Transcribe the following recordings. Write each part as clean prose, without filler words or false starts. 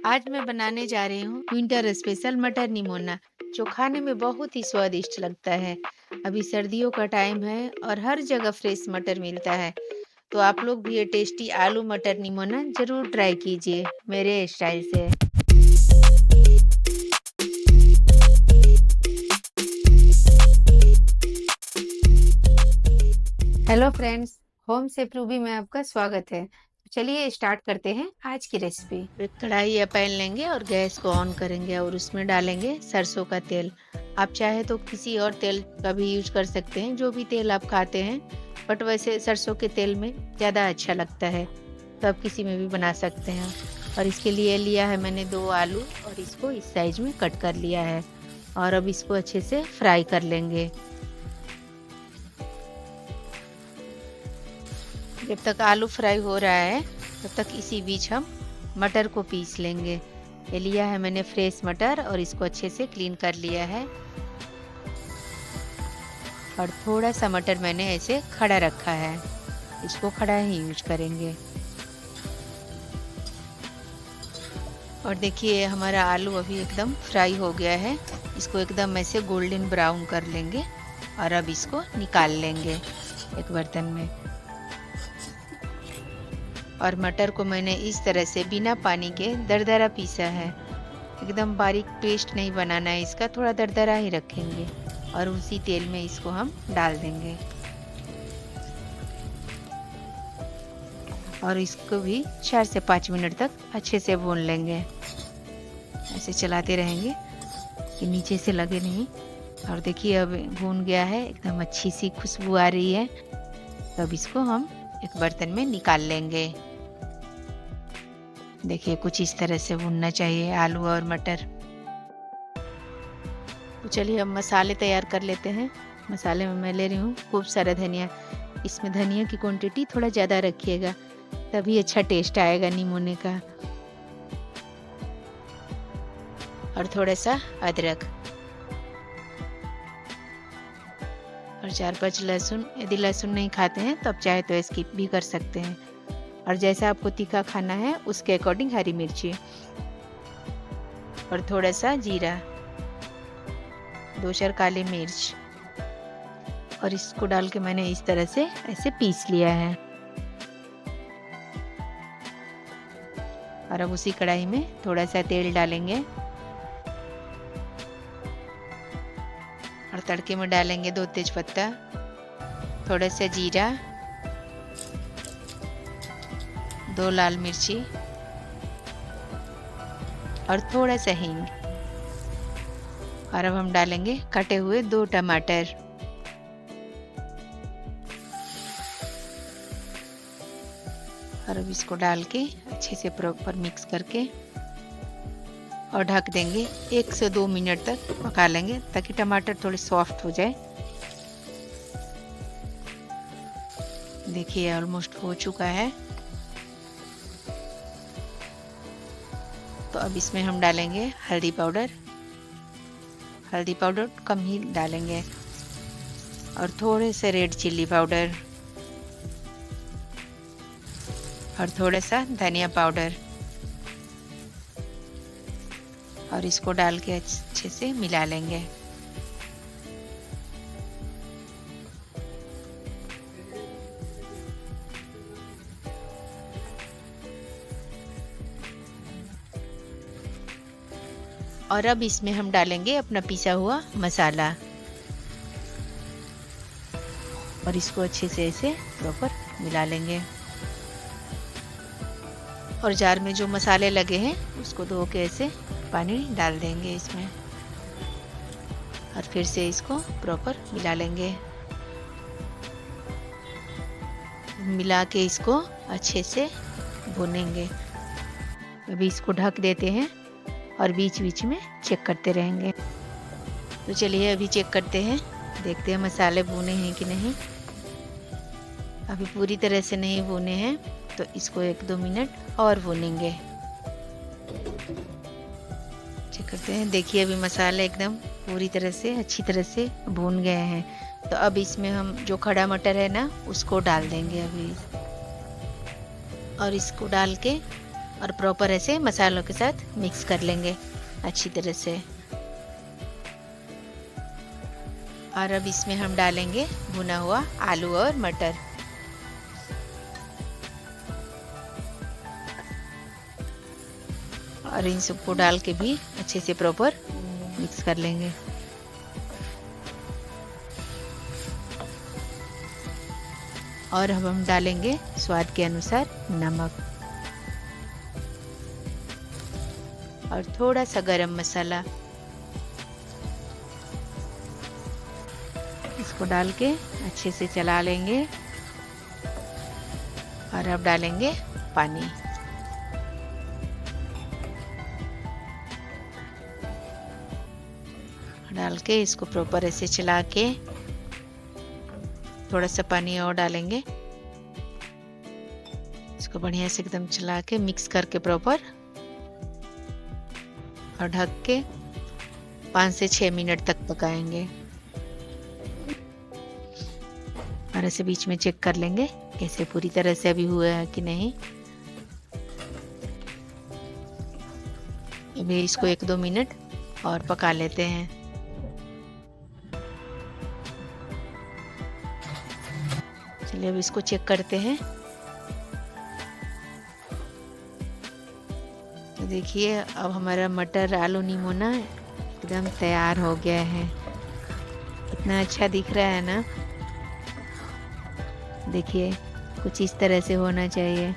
आज मैं बनाने जा रही हूँ विंटर स्पेशल मटर निमोना, जो खाने में बहुत ही स्वादिष्ट लगता है। अभी सर्दियों का टाइम है और हर जगह फ्रेश मटर मिलता है। तो आप लोग भी ये टेस्टी आलू मटर निमोना जरूर ट्राई कीजिए मेरे स्टाइल से। हेलो फ्रेंड्स, होम से रूबी में आपका स्वागत है। चलिए स्टार्ट करते हैं आज की रेसिपी। एक कढ़ाई या पैन लेंगे और गैस को ऑन करेंगे और उसमें डालेंगे सरसों का तेल। आप चाहे तो किसी और तेल का भी यूज कर सकते हैं, जो भी तेल आप खाते हैं, बट वैसे सरसों के तेल में ज़्यादा अच्छा लगता है, तो आप किसी में भी बना सकते हैं। और इसके लिए लिया है मैंने 2 आलू और इसको इस साइज में कट कर लिया है। और अब इसको अच्छे से फ्राई कर लेंगे। जब तक आलू फ्राई हो रहा है तब तक इसी बीच हम मटर को पीस लेंगे। ये लिया है मैंने फ्रेश मटर और इसको अच्छे से क्लीन कर लिया है। और थोड़ा सा मटर मैंने ऐसे खड़ा रखा है, इसको खड़ा ही यूज करेंगे। और देखिए हमारा आलू अभी एकदम फ्राई हो गया है। इसको एकदम ऐसे गोल्डन ब्राउन कर लेंगे और अब इसको निकाल लेंगे एक बर्तन में। और मटर को मैंने इस तरह से बिना पानी के दरदरा पीसा है। एकदम बारीक पेस्ट नहीं बनाना है इसका, थोड़ा दरदरा ही रखेंगे। और उसी तेल में इसको हम डाल देंगे और इसको भी 4 से 5 मिनट तक अच्छे से भून लेंगे। ऐसे चलाते रहेंगे कि नीचे से लगे नहीं। और देखिए अब भून गया है, एकदम अच्छी सी खुशबू आ रही है। तो अब इसको हम एक बर्तन में निकाल लेंगे। देखिए कुछ इस तरह से भूनना चाहिए आलू और मटर। तो चलिए अब मसाले तैयार कर लेते हैं। मसाले में मैं ले रही हूँ खूब सारा धनिया। इसमें धनिया की क्वांटिटी थोड़ा ज़्यादा रखिएगा, तभी अच्छा टेस्ट आएगा निमोने का। और थोड़ा सा अदरक और 4-5 लहसुन। यदि लहसुन नहीं खाते हैं तो आप चाहे तो स्किप भी कर सकते हैं। और जैसा आपको तीखा खाना है उसके अकॉर्डिंग हरी मिर्ची और थोड़ा सा जीरा, 2-4 काली मिर्च। और इसको डाल के मैंने इस तरह से ऐसे पीस लिया है। और अब उसी कढ़ाई में थोड़ा सा तेल डालेंगे और तड़के में डालेंगे 2 तेजपत्ता, थोड़ा सा जीरा, 2 लाल मिर्ची और थोड़ा सा हींग। और अब हम डालेंगे कटे हुए 2 टमाटर। और अब इसको डाल के अच्छे से प्रॉपर मिक्स करके और ढक देंगे। 1 से 2 मिनट तक पका लेंगे ताकि टमाटर थोड़े सॉफ्ट हो जाए। देखिए ऑलमोस्ट हो चुका है। तो अब इसमें हम डालेंगे हल्दी पाउडर। हल्दी पाउडर कम ही डालेंगे। और थोड़े से रेड चिल्ली पाउडर और थोड़ा सा धनिया पाउडर। और इसको डाल के अच्छे से मिला लेंगे। और अब इसमें हम डालेंगे अपना पिसा हुआ मसाला और इसको अच्छे से ऐसे प्रॉपर मिला लेंगे। और जार में जो मसाले लगे हैं उसको धो के ऐसे पानी डाल देंगे इसमें और फिर से इसको प्रॉपर मिला लेंगे। मिला के इसको अच्छे से भूनेंगे। अभी इसको ढक देते हैं और बीच बीच में चेक करते रहेंगे। तो चलिए अभी चेक करते हैं, देखते हैं मसाले भुने हैं कि नहीं। अभी पूरी तरह से नहीं भुने हैं तो इसको 1-2 मिनट और भूनेंगे। चेक करते हैं। देखिए अभी मसाले एकदम पूरी तरह से अच्छी तरह से भून गए हैं। तो अब इसमें हम जो खड़ा मटर है ना उसको डाल देंगे अभी। और इसको डाल के और प्रॉपर ऐसे मसालों के साथ मिक्स कर लेंगे अच्छी तरह से। और अब इसमें हम डालेंगे भुना हुआ आलू और मटर। और इन सबको डाल के भी अच्छे से प्रॉपर मिक्स कर लेंगे। और अब हम डालेंगे स्वाद के अनुसार नमक और थोड़ा सा गरम मसाला। इसको डाल के अच्छे से चला लेंगे। और अब डालेंगे पानी। डाल के इसको प्रॉपर ऐसे चला के थोड़ा सा पानी और डालेंगे। इसको बढ़िया से एकदम चला के मिक्स करके प्रॉपर और ढक के 5 से 6 मिनट तक पकाएंगे। और ऐसे बीच में चेक कर लेंगे कैसे पूरी तरह से अभी हुआ है कि नहीं। अभी इसको 1-2 मिनट और पका लेते हैं। चलिए अब इसको चेक करते हैं। तो देखिए अब हमारा मटर आलू निमोना एकदम तैयार हो गया है। कितना अच्छा दिख रहा है ना। देखिए कुछ इस तरह से होना चाहिए।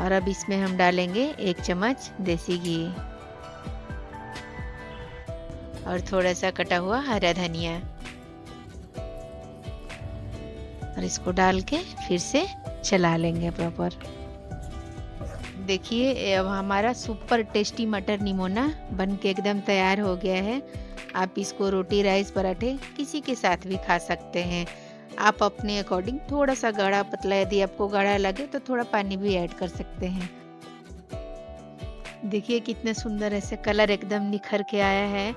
और अब इसमें हम डालेंगे 1 चम्मच देसी घी और थोड़ा सा कटा हुआ हरा धनिया। और इसको डाल के फिर से चला लेंगे प्रॉपर। देखिए अब हमारा सुपर टेस्टी मटर निमोना बन के एकदम तैयार हो गया है। आप इसको रोटी राइस पराठे किसी के साथ भी खा सकते हैं। आप अपने अकॉर्डिंग थोड़ा सा गाढ़ा पतला, यदि आपको गाढ़ा लगे तो थोड़ा पानी भी ऐड कर सकते हैं। देखिए कितने सुंदर ऐसे कलर एकदम निखर के आया है।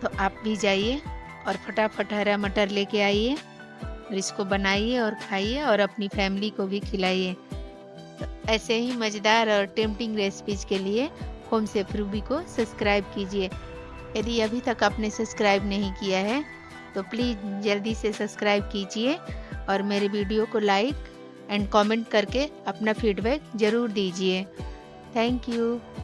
तो आप भी जाइए और फटाफट हरा मटर लेके आइए और इसको बनाइए और खाइए और अपनी फैमिली को भी खिलाइए। तो ऐसे ही मज़ेदार और टेम्पटिंग रेसिपीज के लिए होम शेफ रूबी को सब्सक्राइब कीजिए। यदि अभी तक आपने सब्सक्राइब नहीं किया है तो प्लीज़ जल्दी से सब्सक्राइब कीजिए और मेरे वीडियो को लाइक एंड कमेंट करके अपना फीडबैक ज़रूर दीजिए। Thank you.